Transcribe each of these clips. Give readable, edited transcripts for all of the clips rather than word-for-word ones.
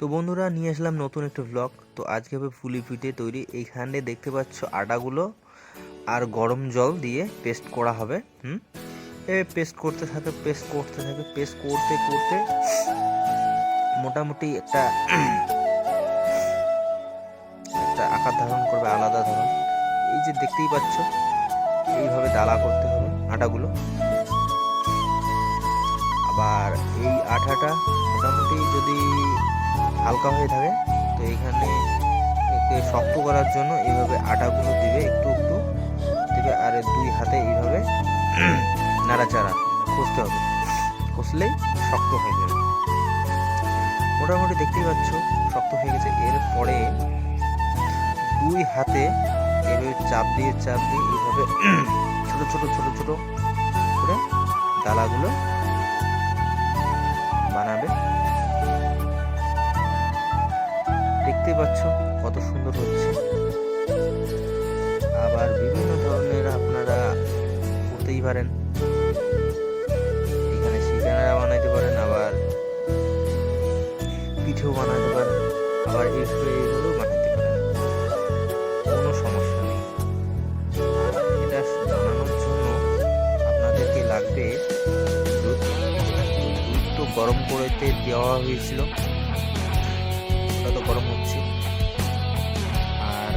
তো বন্ধুরা নিয়ে আসলাম নতুন একটা ব্লগ। তো আজকে হবে পুলি পিঠে তৈরি। এইখানে দেখতে পাচ্ছ আটাগুলো আর গরম জল দিয়ে পেস্ট করা হবে। পেস্ট করতে থাকে পেস্ট করতে করতে মোটামুটি একটা আকার ধারণ করবে, আলাদা ধরন। এই যে দেখতেই পাচ্ছ, এইভাবে দালা করতে হবে আটাগুলো। আবার এই আটাটা মোটামুটি যদি হালকা হয়ে থাকে তো এখানে একে শক্ত করার জন্য এইভাবে আটাগুলো দিবে, একটু একটু দিবে, আর দুই হাতে এইভাবে নাড়াচাড়া কষতে হবে। কষলেই শক্ত হয়ে যাবে। মোটামুটি দেখতেই পাচ্ছ শক্ত হয়ে গেছে। এরপরে দুই হাতে এইভাবে চাপ দিয়ে এইভাবে ছোট ছোট করে ডালাগুলো বানাবে। দেখতেই পাচ্ছ কত সুন্দর হচ্ছে। আবার বিভিন্ন ধরনের আপনারা করতেই পারেন, এখানে সিঙ্গারা বানাইতে পারেন, আবার পিঠেও বানাতে পারেন, আবার এইগুলো বানাতে পারেন, কোনো সমস্যা নেই। এটা বানানোর জন্য আপনাদেরকে লাগবে দুধ। তো গরম করতে দেওয়া হয়েছিল, তো গরম হচ্ছে, আর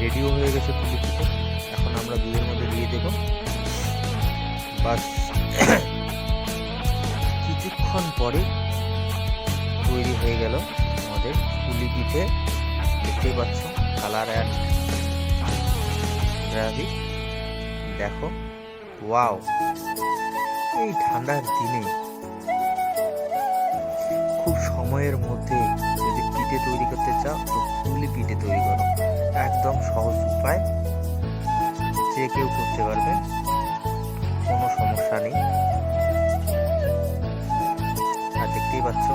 রেডিও হয়ে গেছে পুলি পিঠে। এখন আমরা দুধের মধ্যে দিয়ে দেব। বাস কিছুক্ষণ পরে তৈরি হয়ে গেল আমাদের পুলি পিঠে। দেখতেই পাচ্ছ কালার অ্যান্ড গ্রাফিক, দেখো ওয়াও। এই ঠান্ডার দিনে খুব সময়ের মধ্যে যদি পিঠে তৈরি করতে চাও তো পুলি পিঠে তৈরি করো। একদম সহজ উপায়, যে কেউ করতে পারবে, কোনো সমস্যা নেই। আর দেখতেই পাচ্ছ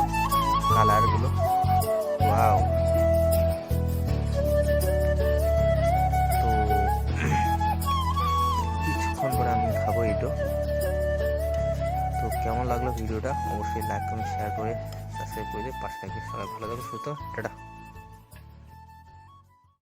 কালারগুলো, ওয়াও। তো কিছুক্ষণ পরে আমি খাবো এটা। তো কেমন লাগলো ভিডিওটা অবশ্যই লাইক কমেন্ট শেয়ার করে সাবস্ক্রাইব করে দিয়ে পাশে থাকবে। সবাই ভালো থাকবে, সুস্থ, টাটা।